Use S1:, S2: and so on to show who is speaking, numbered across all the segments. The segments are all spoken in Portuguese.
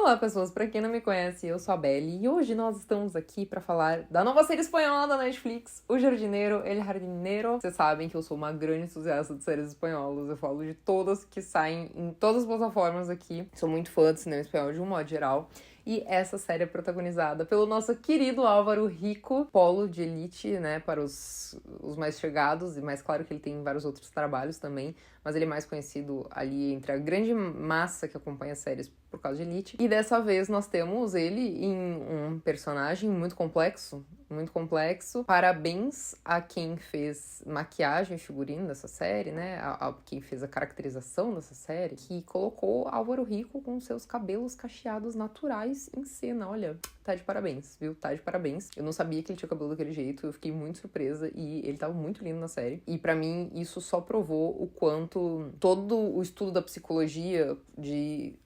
S1: Olá, pessoas! Pra quem não me conhece, eu sou a Belly e hoje nós estamos aqui pra falar da nova série espanhola da Netflix, O Jardineiro, El Jardinero. Vocês sabem que eu sou uma grande entusiasta de séries espanholas, eu falo de todas que saem em todas as plataformas aqui. Sou muito fã de cinema espanhol de um modo geral. E essa série é protagonizada pelo nosso querido Álvaro Rico, polo de elite, né, para os mais chegados, e mais claro que ele tem vários outros trabalhos também, mas ele é mais conhecido ali entre a grande massa que acompanha séries por causa de Elite. E dessa vez nós temos ele em um personagem muito complexo, muito complexo. Parabéns a quem fez maquiagem e figurino dessa série, né? A quem fez a caracterização dessa série, que colocou Álvaro Rico com seus cabelos cacheados naturais em cena. Olha, tá de parabéns, viu? Tá de parabéns. Eu não sabia que ele tinha o cabelo daquele jeito, eu fiquei muito surpresa e ele tava muito lindo na série. E pra mim, isso só provou o quanto todo o estudo da psicologia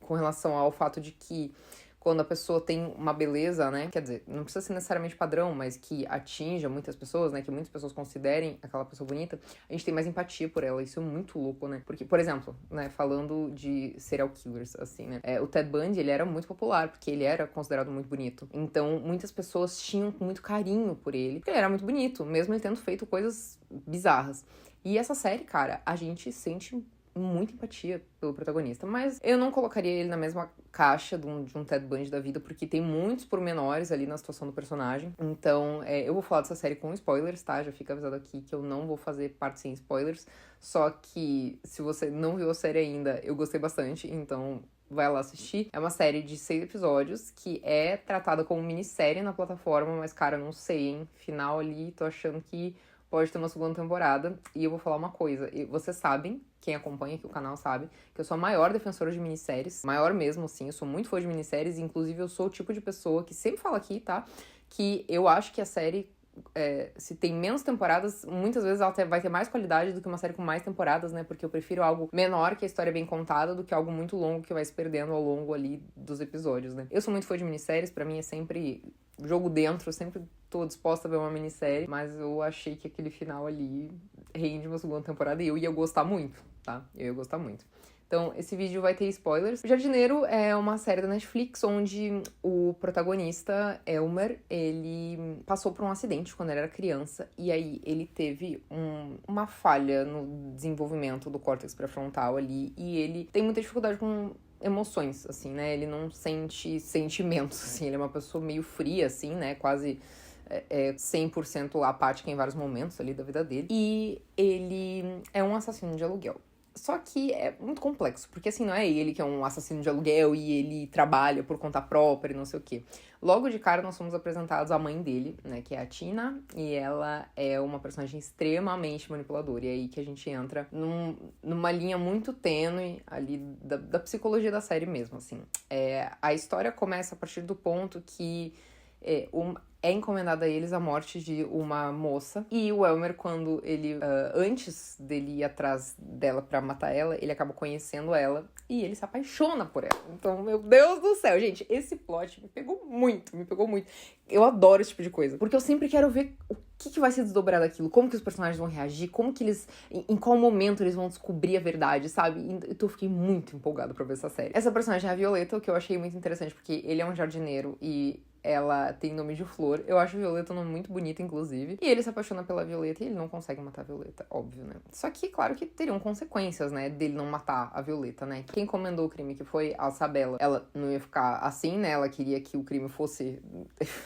S1: com relação ao fato de que quando a pessoa tem uma beleza, né, quer dizer, não precisa ser necessariamente padrão, mas que atinja muitas pessoas, né, que muitas pessoas considerem aquela pessoa bonita, a gente tem mais empatia por ela, isso é muito louco, né, porque, por exemplo, né, falando de serial killers, assim, né, o Ted Bundy, ele era muito popular, porque ele era considerado muito bonito, então muitas pessoas tinham muito carinho por ele, porque ele era muito bonito, mesmo ele tendo feito coisas bizarras. E essa série, cara, a gente sente muita empatia pelo protagonista, mas eu não colocaria ele na mesma caixa de um Ted Bundy da vida, porque tem muitos pormenores ali na situação do personagem. Então, eu vou falar dessa série com spoilers, tá? Já fica avisado aqui que eu não vou fazer parte sem spoilers, só que se você não viu a série ainda, eu gostei bastante, então vai lá assistir. É uma série de 6 episódios que é tratada como minissérie na plataforma, mas, cara, não sei, hein? Final ali, tô achando que pode ter uma segunda temporada. E eu vou falar uma coisa. Vocês sabem, quem acompanha aqui o canal sabe, que eu sou a maior defensora de minisséries. Maior mesmo, assim. Eu sou muito fã de minisséries. Inclusive, eu sou o tipo de pessoa que sempre fala aqui, tá? Que eu acho que a série, se tem menos temporadas, muitas vezes ela vai ter mais qualidade do que uma série com mais temporadas, né? Porque eu prefiro algo menor, que a história é bem contada, do que algo muito longo que vai se perdendo ao longo ali dos episódios, né? Eu sou muito fã de minisséries. Pra mim é sempre jogo dentro, eu sempre tô disposta a ver uma minissérie, mas eu achei que aquele final ali rende uma segunda temporada e eu ia gostar muito, tá? Eu ia gostar muito. Então, esse vídeo vai ter spoilers. O Jardineiro é uma série da Netflix onde o protagonista, Elmer, ele passou por um acidente quando ele era criança e aí ele teve uma falha no desenvolvimento do córtex pré-frontal ali e ele tem muita dificuldade com emoções, assim, né? Ele não sente sentimentos, assim. Ele é uma pessoa meio fria, assim, né? Quase 100% apática em vários momentos ali da vida dele. E ele é um assassino de aluguel. Só que é muito complexo, porque assim, não é ele que é um assassino de aluguel e ele trabalha por conta própria e não sei o quê. Logo de cara nós somos apresentados à mãe dele, né, que é a Tina, e ela é uma personagem extremamente manipuladora. E é aí que a gente entra numa linha muito tênue ali da psicologia da série mesmo, assim. A história começa a partir do ponto que é encomendada a eles a morte de uma moça. E o Elmer, quando ele, antes dele ir atrás dela pra matar ela, ele acaba conhecendo ela e ele se apaixona por ela. Então, meu Deus do céu, gente, esse plot me pegou muito, me pegou muito. Eu adoro esse tipo de coisa, porque eu sempre quero ver o que vai se desdobrar daquilo, como que os personagens vão reagir, como que eles, em qual momento eles vão descobrir a verdade, sabe? Então eu fiquei muito empolgada pra ver essa série. Essa personagem é a Violeta, o que eu achei muito interessante, porque ele é um jardineiro e ela tem nome de flor. Eu acho a Violeta um nome muito bonito, inclusive. E ele se apaixona pela Violeta e ele não consegue matar a Violeta, óbvio, né? Só que, claro que teriam consequências, né, dele não matar a Violeta, né? Quem encomendou o crime, que foi a Sabela, ela não ia ficar assim, né? Ela queria que o crime fosse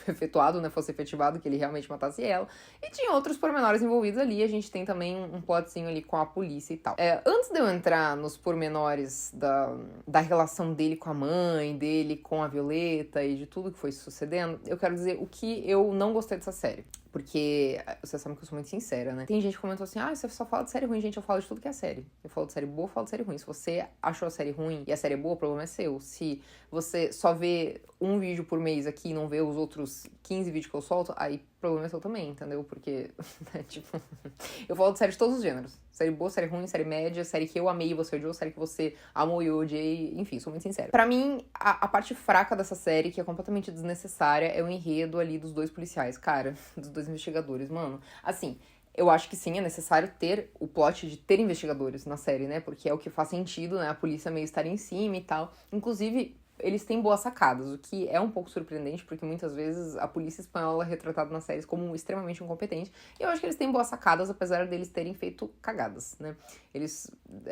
S1: efetuado, né? Fosse efetivado, que ele realmente matasse ela. E tinha outros pormenores envolvidos ali. A gente tem também um plotzinho ali com a polícia e tal. Antes de eu entrar nos pormenores da relação dele com a mãe, dele com a Violeta e de tudo que foi sucedendo, eu quero dizer o que eu não gostei dessa série. Porque vocês sabem que eu sou muito sincera, né? Tem gente que comentou assim, você só fala de série ruim. Gente, eu falo de tudo que é série. Eu falo de série boa, eu falo de série ruim. Se você achou a série ruim e a série é boa, o problema é seu. Se você só vê um vídeo por mês aqui e não vê os outros 15 vídeos que eu solto, aí o problema é seu também, entendeu? Porque, tipo, eu falo de série de todos os gêneros. Série boa, série ruim, série média, série que eu amei e você odiou, série que você amou e eu odiei. Enfim, sou muito sincera. Pra mim, a parte fraca dessa série, que é completamente desnecessária, é o enredo ali dos dois policiais. Cara, dos dois investigadores, mano. Assim, eu acho que sim, é necessário ter o plot de ter investigadores na série, né? Porque é o que faz sentido, né? A polícia meio estar em cima e tal. Inclusive, eles têm boas sacadas, o que é um pouco surpreendente, porque muitas vezes a polícia espanhola é retratada nas séries como extremamente incompetente, e eu acho que eles têm boas sacadas, apesar deles terem feito cagadas, né? Eles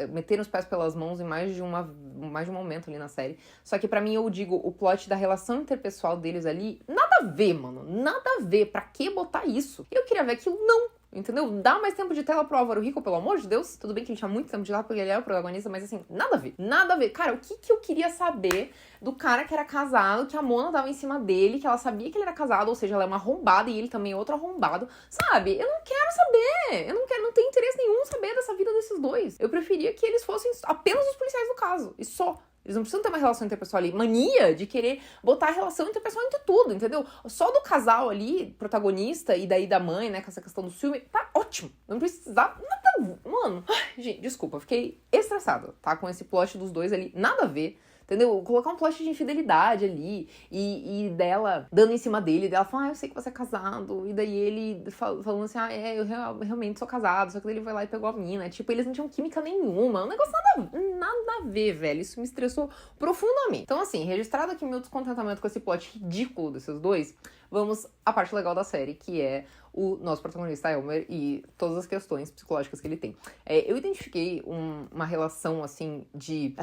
S1: meteram os pés pelas mãos em mais de um momento ali na série. Só que pra mim, eu digo, o plot da relação interpessoal deles ali, nada a ver, mano. Nada a ver. Pra que botar isso? Eu queria ver aquilo, não. Entendeu? Dá mais tempo de tela pro Álvaro Rico, pelo amor de Deus. Tudo bem que ele tinha muito tempo de tela porque ele é o protagonista, mas assim, nada a ver. Nada a ver. Cara, o que eu queria saber do cara que era casado, que a Mona tava em cima dele, que ela sabia que ele era casado, ou seja, ela é uma arrombada e ele também é outro arrombado, sabe? Eu não quero saber. Não tenho interesse nenhum em saber dessa vida desses dois. Eu preferia que eles fossem apenas os policiais do caso. E só. Eles não precisam ter uma relação interpessoal ali. Mania de querer botar a relação interpessoal entre tudo, entendeu? Só do casal ali, protagonista, e daí da mãe, né, com essa questão do ciúme, tá ótimo. Não precisava... Nada... Mano, ai, gente, desculpa, fiquei estressada, tá? Com esse plot dos dois ali, nada a ver. Entendeu? Colocar um plot de infidelidade ali e dela dando em cima dele, dela falando, eu sei que você é casado, e daí ele falando assim, eu realmente sou casado, só que daí ele foi lá e pegou a mina. Tipo, eles não tinham química nenhuma, um negócio nada a ver, velho. Isso me estressou profundamente. Então, assim, registrado aqui meu descontentamento com esse plot ridículo desses dois, vamos à parte legal da série, que é o nosso protagonista Elmer e todas as questões psicológicas que ele tem. Eu identifiquei uma relação, assim, de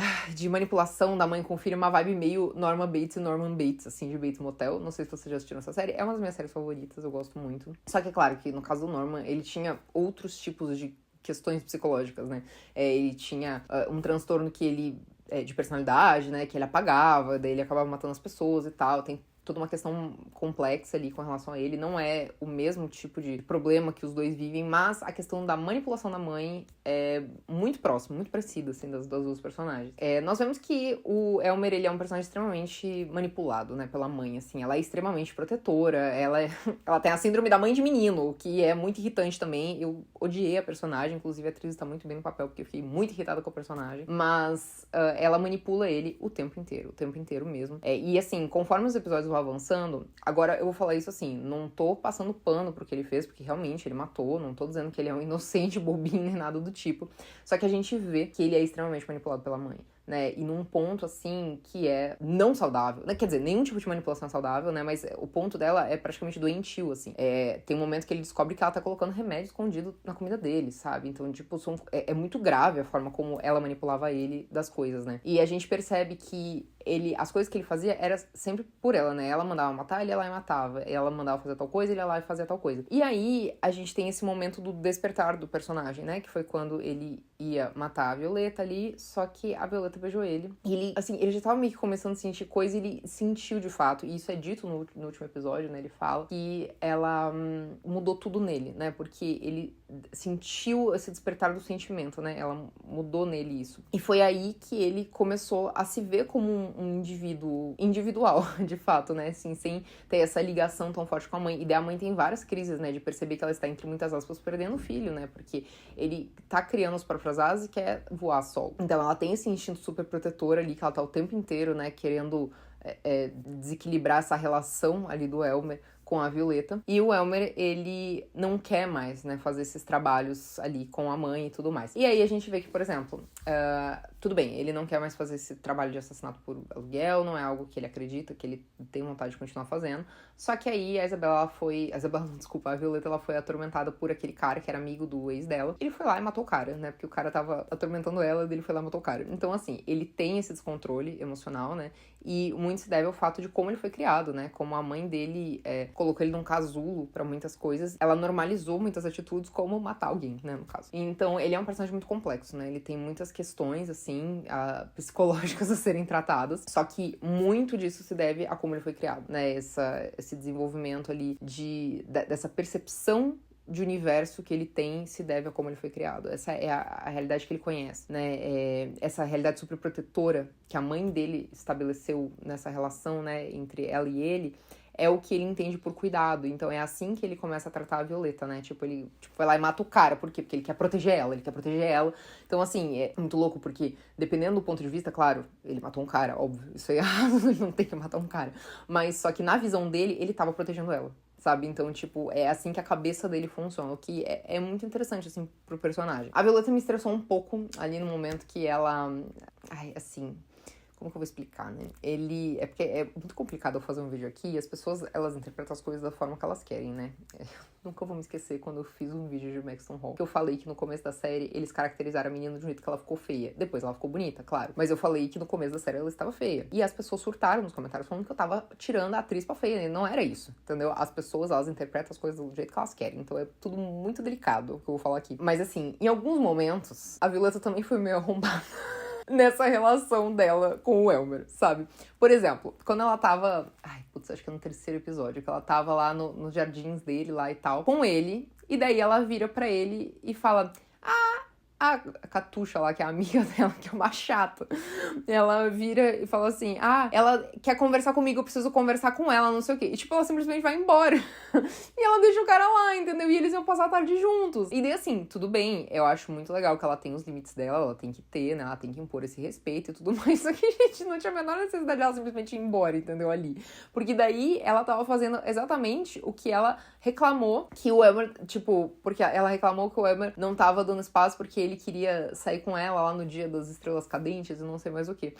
S1: manipulação da mãe com o filho, uma vibe meio Norma Bates e Norman Bates, assim, de Bates Motel. Não sei se vocês já assistiram essa série. É uma das minhas séries favoritas, eu gosto muito. Só que é claro que, no caso do Norman, ele tinha outros tipos de questões psicológicas, né? Ele tinha um transtorno que ele... de personalidade, né? Que ele apagava, daí ele acabava matando as pessoas e tal. Tem toda uma questão complexa ali com relação a ele. Não é o mesmo tipo de problema que os dois vivem, mas a questão da manipulação da mãe é muito próxima, muito parecida, assim, das duas personagens. Nós vemos que o Elmer, ele é um personagem extremamente manipulado, né, pela mãe, assim. Ela é extremamente protetora, ela tem a síndrome da mãe de menino, que é muito irritante também. Eu odiei a personagem, inclusive a atriz tá muito bem no papel, porque eu fiquei muito irritada com a personagem. Mas ela manipula ele o tempo inteiro mesmo. E assim, conforme os episódios vão avançando, agora eu vou falar isso assim, não tô passando pano pro que ele fez, porque realmente ele matou, não tô dizendo que ele é um inocente, bobinho, nem nada do tipo, só que a gente vê que ele é extremamente manipulado pela mãe, né, e num ponto, assim, que é não saudável, né? Quer dizer, nenhum tipo de manipulação é saudável, né, mas o ponto dela é praticamente doentio, assim. Tem um momento que ele descobre que ela tá colocando remédio escondido na comida dele, sabe? Então, tipo, é muito grave a forma como ela manipulava ele das coisas, né? E a gente percebe que as coisas que ele fazia era sempre por ela, né? Ela mandava matar, ele ia lá e matava. Ela mandava fazer tal coisa, ele ia lá e fazia tal coisa. E aí, a gente tem esse momento do despertar do personagem, né? Que foi quando ele ia matar a Violeta ali, só que a Violeta beijou ele. E ele, assim, ele já tava meio que começando a sentir coisa e ele sentiu de fato. E isso é dito no último episódio, né? Ele fala que ela mudou tudo nele, né? Porque ele sentiu esse despertar do sentimento, né? Ela mudou nele isso. E foi aí que ele começou a se ver como um indivíduo individual, de fato, né? Assim, sem ter essa ligação tão forte com a mãe. E daí a mãe tem várias crises, né? De perceber que ela está, entre muitas aspas, perdendo o filho, né? Porque ele tá criando as próprias asas e quer voar solo. Então ela tem esse instinto super protetor ali, que ela tá o tempo inteiro, né? Querendo desequilibrar essa relação ali do Elmer com a Violeta. E o Elmer, ele não quer mais, né, fazer esses trabalhos ali com a mãe e tudo mais. E aí a gente vê que, por exemplo, tudo bem, ele não quer mais fazer esse trabalho de assassinato por aluguel, não é algo que ele acredita, que ele tem vontade de continuar fazendo. Só que aí a a Violeta, ela foi atormentada por aquele cara que era amigo do ex dela. Ele foi lá e matou o cara, né, porque o cara tava atormentando ela e ele foi lá e matou o cara. Então, assim, ele tem esse descontrole emocional, né, e muito se deve ao fato de como ele foi criado, né, como a mãe dele colocou ele num casulo pra muitas coisas. Ela normalizou muitas atitudes, como matar alguém, né, no caso. Então, ele é um personagem muito complexo, né, ele tem muitas questões, assim, psicológicas a serem tratadas, só que muito disso se deve a como ele foi criado, né, esse desenvolvimento ali dessa percepção de universo que ele tem se deve a como ele foi criado. Essa é a realidade que ele conhece, né? Essa realidade super protetora que a mãe dele estabeleceu nessa relação, né, entre ela e ele, é o que ele entende por cuidado. Então é assim que ele começa a tratar a Violeta, né? Tipo, ele vai lá e mata o cara. Por quê? Porque ele quer proteger ela. Então, assim, é muito louco, porque dependendo do ponto de vista, claro, ele matou um cara, óbvio. Isso é errado, ele não tem que matar um cara. Mas só que na visão dele, ele tava protegendo ela, sabe? Então, tipo, é assim que a cabeça dele funciona, o que é muito interessante, assim, pro personagem. A Violeta me estressou um pouco ali no momento que ela... Como que eu vou explicar, né? Ele... É porque é muito complicado eu fazer um vídeo aqui e as pessoas, elas interpretam as coisas da forma que elas querem, né? Nunca vou me esquecer quando eu fiz um vídeo de Maxton Hall, que eu falei que no começo da série eles caracterizaram a menina de um jeito que ela ficou feia. Depois ela ficou bonita, claro. Mas eu falei que no começo da série ela estava feia. E as pessoas surtaram nos comentários falando que eu tava tirando a atriz pra feia. E não era isso, entendeu? As pessoas, elas interpretam as coisas do jeito que elas querem. Então é tudo muito delicado o que eu vou falar aqui. Mas assim, em alguns momentos, a Violeta também foi meio arrombada nessa relação dela com o Elmer, sabe? Por exemplo, quando ela tava... Ai, putz, acho que é no terceiro episódio, que ela tava lá nos jardins dele lá e tal, com ele, e daí ela vira pra ele e fala... A Catuxa lá, que é a amiga dela, que é uma chata, ela vira e fala assim, ela quer conversar comigo, eu preciso conversar com ela, não sei o quê. E, tipo, ela simplesmente vai embora. E ela deixa o cara lá, entendeu? E eles iam passar a tarde juntos. E daí, assim, tudo bem, eu acho muito legal que ela tem os limites dela, ela tem que ter, né? Ela tem que impor esse respeito e tudo mais. Só que, gente, não tinha a menor necessidade dela simplesmente ir embora, entendeu? Ali. Porque daí, ela tava fazendo exatamente o que ela reclamou que o Elmer, tipo, porque ela reclamou que o Elmer não tava dando espaço porque ele queria sair com ela lá no dia das estrelas cadentes e não sei mais o que.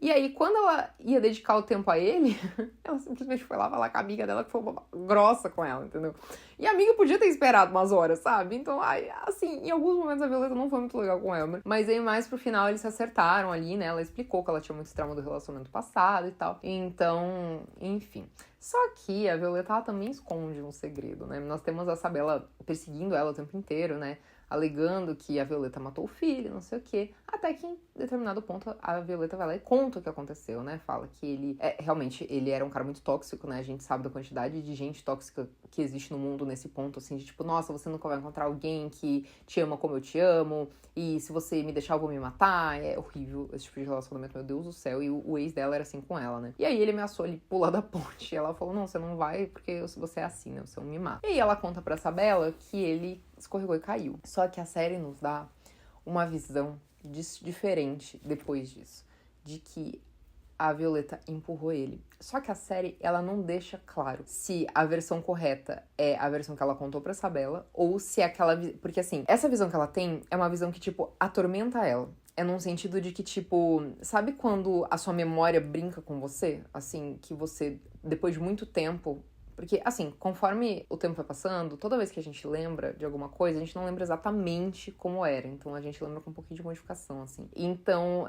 S1: E aí, quando ela ia dedicar o tempo a ele, ela simplesmente foi lá falar com a amiga dela que foi grossa com ela, entendeu? E a amiga podia ter esperado umas horas, sabe? Então, assim, em alguns momentos a Violeta não foi muito legal com o Elmer. Mas aí, mais pro final, eles se acertaram ali, né? Ela explicou que ela tinha muito trauma do relacionamento passado e tal. Então, enfim. Só que a Violeta, ela também esconde um segredo, né? Nós temos a Sabela perseguindo ela o tempo inteiro, né? Alegando que a Violeta matou o filho, não sei o quê. Até que, em determinado ponto, a Violeta vai lá e conta o que aconteceu, né? Fala que ele... realmente, ele era um cara muito tóxico, né? A gente sabe da quantidade de gente tóxica que existe no mundo nesse ponto, assim, de tipo, nossa, você nunca vai encontrar alguém que te ama como eu te amo, e se você me deixar, eu vou me matar. É horrível esse tipo de relacionamento, meu Deus do céu. E o ex dela era assim com ela, né? E aí ele ameaçou ele pular da ponte. E ela falou, não, você não vai porque você é assim, né? Você é um mimado. E aí ela conta pra Sabela que ele escorregou e caiu. Só que a série nos dá uma visão diferente depois disso. De que a Violeta empurrou ele. Só que a série, ela não deixa claro se a versão correta é a versão que ela contou pra Sabela ou se é aquela... Porque, assim, essa visão que ela tem é uma visão que, tipo, atormenta ela. É num sentido de que, tipo... Sabe quando a sua memória brinca com você? Assim, que você, depois de muito tempo... Porque, assim, conforme o tempo vai passando, toda vez que a gente lembra de alguma coisa, a gente não lembra exatamente como era. Então, a gente lembra com um pouquinho de modificação, assim. Então,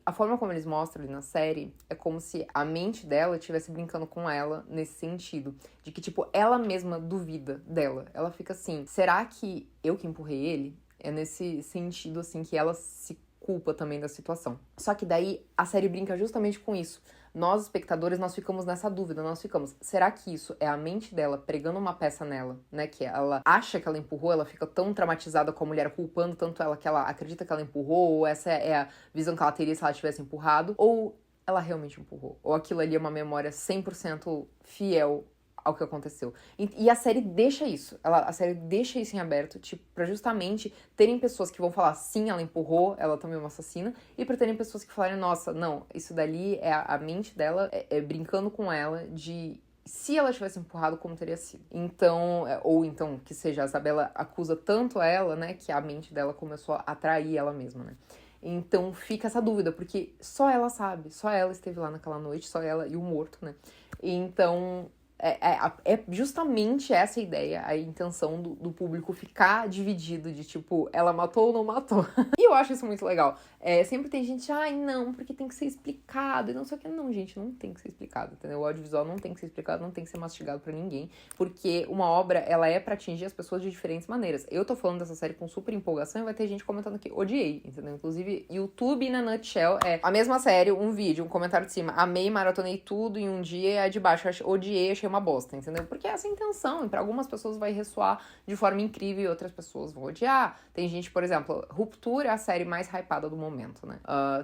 S1: a forma como eles mostram ali na série é como se a mente dela estivesse brincando com ela nesse sentido. De que, tipo, ela mesma duvida dela. Ela fica assim, será que eu que empurrei ele? É nesse sentido, assim, que ela se culpa também da situação. Só que daí a série brinca justamente com isso. Nós, espectadores, nós ficamos nessa dúvida, nós ficamos, será que isso é a mente dela pregando uma peça nela, né, que ela acha que ela empurrou, ela fica tão traumatizada com a mulher, culpando tanto ela que ela acredita que ela empurrou, ou essa é a visão que ela teria se ela tivesse empurrado, ou ela realmente empurrou, ou aquilo ali é uma memória 100% fiel ao que aconteceu. E a série deixa isso. A série deixa isso em aberto, tipo, pra justamente terem pessoas que vão falar, sim, ela empurrou, ela também é uma assassina, e pra terem pessoas que falarem, nossa, não, isso dali é a mente dela, brincando com ela de... Se ela tivesse empurrado, como teria sido. Então, ou então, que seja, a Isabela acusa tanto ela, né, que a mente dela começou a atrair ela mesma, né. Então, fica essa dúvida, porque só ela sabe, só ela esteve lá naquela noite, só ela e o morto, né. Então... É justamente essa ideia, a intenção do público ficar dividido de tipo, ela matou ou não matou. E eu acho isso muito legal. Sempre tem gente, não, porque tem que ser explicado. E não sei o que. Não, gente, não tem que ser explicado, entendeu? O audiovisual não tem que ser explicado, não tem que ser mastigado pra ninguém. Porque uma obra, ela é pra atingir as pessoas de diferentes maneiras. Eu tô falando dessa série com super empolgação e vai ter gente comentando que odiei, entendeu? Inclusive, YouTube na Nutshell é a mesma série, um vídeo, um comentário de cima. Amei, maratonei tudo em um dia e a de baixo. Odiei, achei uma bosta, entendeu? Porque é essa a intenção. E pra algumas pessoas vai ressoar de forma incrível e outras pessoas vão odiar. Tem gente, por exemplo, Ruptura é a série mais hypada do momento, né?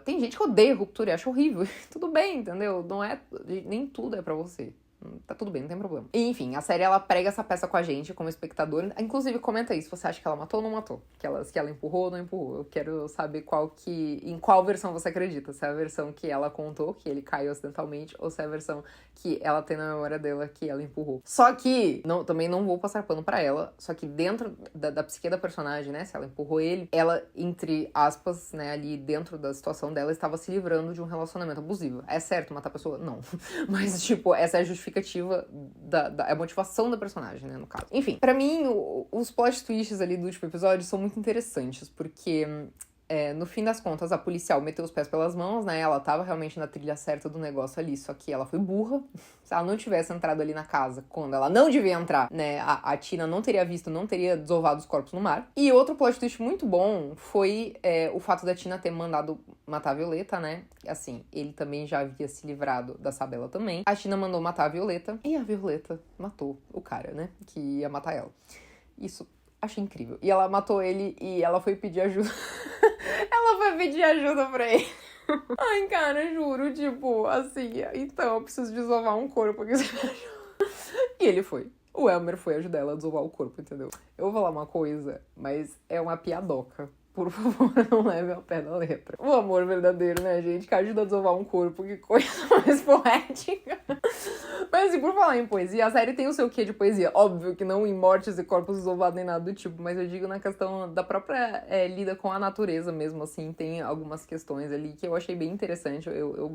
S1: Tem gente que odeia Ruptura e acha horrível. Tudo bem, entendeu? Não é... Nem tudo é pra você. Tá tudo bem, não tem problema. E, enfim, a série, ela prega essa peça com a gente, como espectador. Inclusive, comenta aí se você acha que ela matou ou não matou. Se ela empurrou ou não empurrou. Eu quero saber em qual versão você acredita. Se é a versão que ela contou, que ele caiu acidentalmente, ou se é a versão que ela tem na memória dela, que ela empurrou. Só que, também não vou passar pano pra ela, só que dentro da psique da personagem, né, se ela empurrou ele, ela, entre aspas, né, ali dentro da situação dela, estava se livrando de um relacionamento abusivo. É certo matar a pessoa? Não. Mas, tipo, essa é a justificativa a motivação da personagem, né, no caso. Enfim, pra mim, os plot twists ali do último episódio são muito interessantes, porque no fim das contas, a policial meteu os pés pelas mãos, né? Ela tava realmente na trilha certa do negócio ali, só que ela foi burra. Se ela não tivesse entrado ali na casa quando ela não devia entrar, né? A Tina não teria visto, não teria desovado os corpos no mar. E outro plot twist muito bom foi o fato da Tina ter mandado matar a Violeta, né? Assim, ele também já havia se livrado da Sabela também. A Tina mandou matar a Violeta e a Violeta matou o cara, né? Que ia matar ela. Isso achei incrível. E ela matou ele e ela foi pedir ajuda. Ela foi pedir ajuda pra ele. Ai, cara, juro, tipo, assim, então eu preciso desovar um corpo aqui. E ele foi. O Elmer foi ajudar ela a desovar o corpo, entendeu? Eu vou falar uma coisa, mas é uma piadoca. Por favor, não leve ao pé da letra. O amor verdadeiro, né, gente? Que ajuda a desovar um corpo. Que coisa mais poética. Mas, assim, por falar em poesia, a série tem o seu quê de poesia. Óbvio que não em mortes e corpos desovados nem nada do tipo, mas eu digo na questão da própria lida com a natureza mesmo, assim. Tem algumas questões ali que eu achei bem interessante. Eu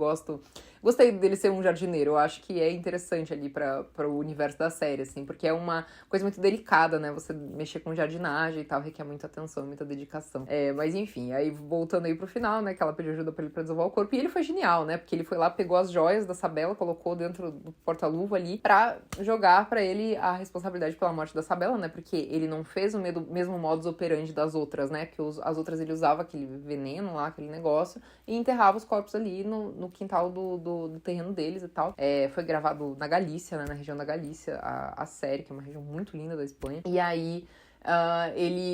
S1: gostei dele ser um jardineiro. Eu acho que é interessante ali para o universo da série, assim, porque é uma coisa muito delicada, né? Você mexer com jardinagem e tal, requer muita atenção, muita dedicação. Mas enfim, aí voltando aí pro final, né, que ela pediu ajuda pra ele pra desovar o corpo, e ele foi genial, né, porque ele foi lá, pegou as joias da Sabela, colocou dentro do porta-luva ali, pra jogar pra ele a responsabilidade pela morte da Sabela, né, porque ele não fez o mesmo modus operandi das outras, né, que as outras ele usava aquele veneno lá, aquele negócio, e enterrava os corpos ali no quintal do terreno deles e tal. Foi gravado na Galícia, né, na região da Galícia, a série, que é uma região muito linda da Espanha, e aí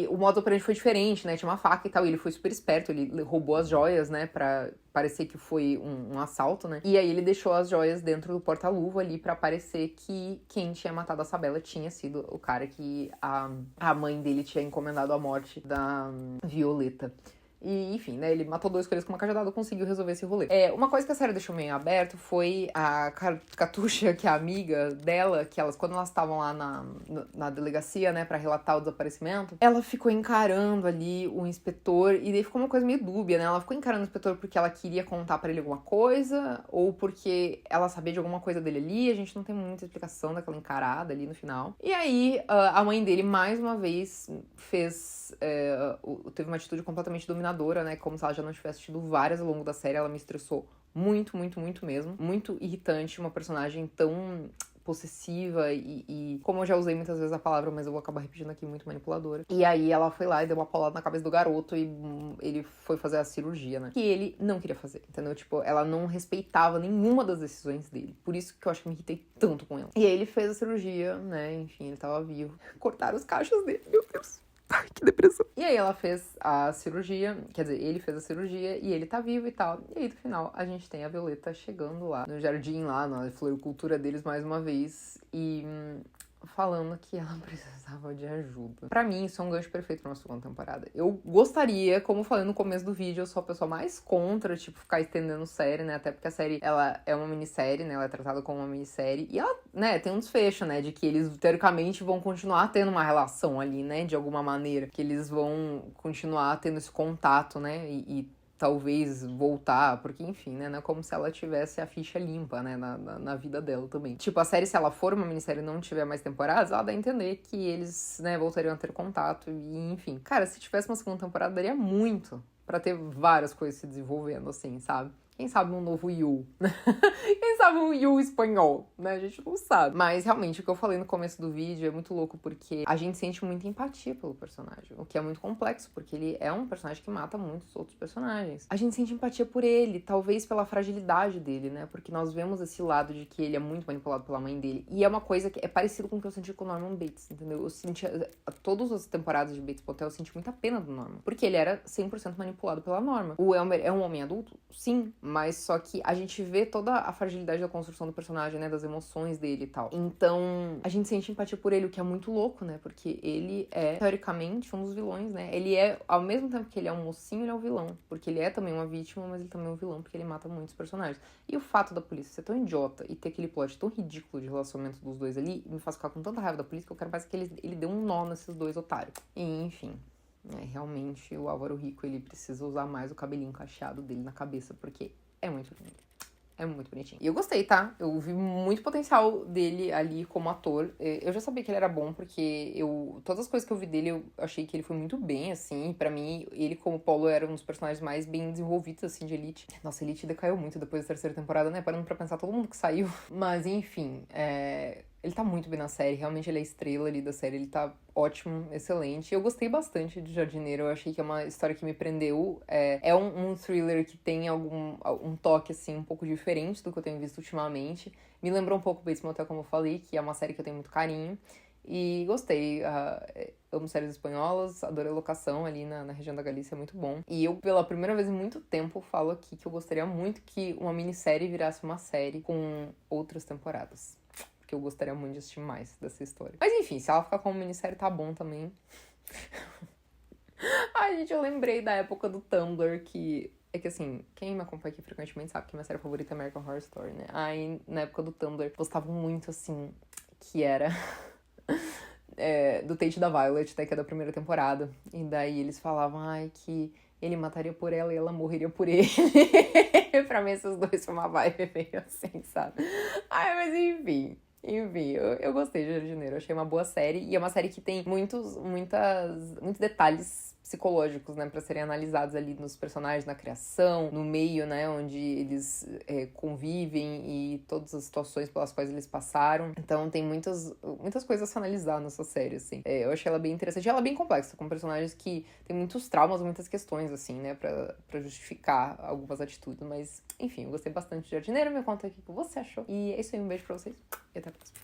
S1: o modo operante foi diferente, né? Tinha uma faca e tal, e ele foi super esperto, ele roubou as joias, né? Pra parecer que foi um assalto, né? E aí ele deixou as joias dentro do porta-luva ali pra parecer que quem tinha matado a Sabela tinha sido o cara que a mãe dele tinha encomendado a morte da Violeta. E, enfim, né, ele matou 2 coelhos com uma cajadada e conseguiu resolver esse rolê. Uma coisa que a série deixou meio aberto foi a Katusha, que é a amiga dela, que quando elas estavam lá na delegacia, né, pra relatar o desaparecimento, ela ficou encarando ali o inspetor, e daí ficou uma coisa meio dúbia, né, ela ficou encarando o inspetor porque ela queria contar pra ele alguma coisa, ou porque ela sabia de alguma coisa dele ali, a gente não tem muita explicação daquela encarada ali no final. E aí, a mãe dele, mais uma vez, teve uma atitude completamente dominadora, né? Como se ela já não tivesse tido várias ao longo da série. Ela me estressou muito, muito, muito mesmo. Muito irritante, uma personagem tão possessiva e como eu já usei muitas vezes a palavra, mas eu vou acabar repetindo aqui, muito manipuladora. E aí ela foi lá e deu uma paulada na cabeça do garoto e ele foi fazer a cirurgia, né? Que ele não queria fazer, entendeu? Tipo, ela não respeitava nenhuma das decisões dele. Por isso que eu acho que me irritei tanto com ela. E aí ele fez a cirurgia, né? Enfim, ele tava vivo. Cortaram os cachos dele, meu Deus. Ai, que depressão. E aí ela fez a cirurgia, quer dizer, ele fez a cirurgia e ele tá vivo e tal. E aí, no final, a gente tem a Violeta chegando lá no jardim, lá na floricultura deles mais uma vez. E falando que ela precisava de ajuda. Pra mim, isso é um gancho perfeito pra uma segunda temporada. Eu gostaria, como eu falei no começo do vídeo, eu sou a pessoa mais contra, tipo, ficar estendendo série, né? Até porque a série, ela é uma minissérie, né? Ela é tratada como uma minissérie. E ela, né, tem um desfecho, né? De que eles, teoricamente, vão continuar tendo uma relação ali, né? De alguma maneira. Que eles vão continuar tendo esse contato, né? E talvez voltar, porque enfim, né, não é como se ela tivesse a ficha limpa, né, na vida dela também. Tipo, a série, se ela for uma minissérie e não tiver mais temporadas, ela dá a entender que eles, né, voltariam a ter contato e enfim. Cara, se tivesse uma segunda temporada, daria muito pra ter várias coisas se desenvolvendo, assim, sabe? Quem sabe um novo Yu? Quem sabe um Yu espanhol, né? A gente não sabe. Mas, realmente, o que eu falei no começo do vídeo é muito louco, porque a gente sente muita empatia pelo personagem. O que é muito complexo, porque ele é um personagem que mata muitos outros personagens. A gente sente empatia por ele, talvez pela fragilidade dele, né? Porque nós vemos esse lado de que ele é muito manipulado pela mãe dele. E é uma coisa que é parecido com o que eu senti com o Norman Bates, entendeu? Eu senti, todas as temporadas de Bates Motel, eu senti muita pena do Norman. Porque ele era 100% manipulado pela Norma. O Elmer é um homem adulto? Sim, mas só que a gente vê toda a fragilidade da construção do personagem, né, das emoções dele e tal. Então, a gente sente empatia por ele, o que é muito louco, né, porque ele é, teoricamente, um dos vilões, né, ele é, ao mesmo tempo que ele é um mocinho, ele é um vilão, porque ele é também uma vítima, mas ele também é um vilão, porque ele mata muitos personagens. E o fato da polícia ser tão idiota e ter aquele plot tão ridículo de relacionamento dos dois ali, me faz ficar com tanta raiva da polícia que eu quero mais que ele dê um nó nesses dois otários. E, enfim... realmente o Álvaro Rico, ele precisa usar mais o cabelinho cacheado dele na cabeça, porque é muito lindo. É muito bonitinho. E eu gostei, tá? Eu vi muito potencial dele ali como ator. Eu já sabia que ele era bom, porque todas as coisas que eu vi dele, eu achei que ele foi muito bem, assim. Pra mim, ele como Polo era um dos personagens mais bem desenvolvidos, assim, de Elite. Nossa, Elite decaiu muito depois da terceira temporada, né? Parando pra pensar todo mundo que saiu. Mas, enfim, ele tá muito bem na série. Realmente ele é a estrela ali da série. Ele tá ótimo, excelente. Eu gostei bastante de Jardineiro. Eu achei que é uma história que me prendeu. É um thriller que tem um toque, assim, um pouco diferente do que eu tenho visto ultimamente. Me lembrou um pouco Bates Motel, como eu falei, que é uma série que eu tenho muito carinho. E gostei. Amo séries espanholas, adorei a locação ali na região da Galícia, é muito bom. E eu, pela primeira vez em muito tempo, falo aqui que eu gostaria muito que uma minissérie virasse uma série com outras temporadas. Que eu gostaria muito de assistir mais dessa história. Mas enfim, se ela ficar como minissérie, tá bom também. Ai, gente, eu lembrei da época do Tumblr, que... É que assim, quem me acompanha aqui frequentemente sabe que minha série favorita é American Horror Story, né? Aí, na época do Tumblr, postavam muito, assim, que era... do Tate da Violet, né, que é da primeira temporada. E daí eles falavam, que ele mataria por ela e ela morreria por ele. Pra mim, esses dois foi uma vibe meio assim, sabe? Mas enfim... eu gostei de Jardineiro, achei uma boa série. E é uma série que tem muitos detalhes psicológicos, né, pra serem analisados ali nos personagens, na criação, no meio, né, onde eles convivem e todas as situações pelas quais eles passaram. Então tem muitas coisas a se analisar nessa série, assim. Eu achei ela bem interessante. Ela é bem complexa, com personagens que tem muitos traumas, muitas questões, assim, né, pra justificar algumas atitudes. Mas, enfim, eu gostei bastante de Jardineiro. Me conta aqui o que você achou. E é isso aí, um beijo pra vocês e até a próxima.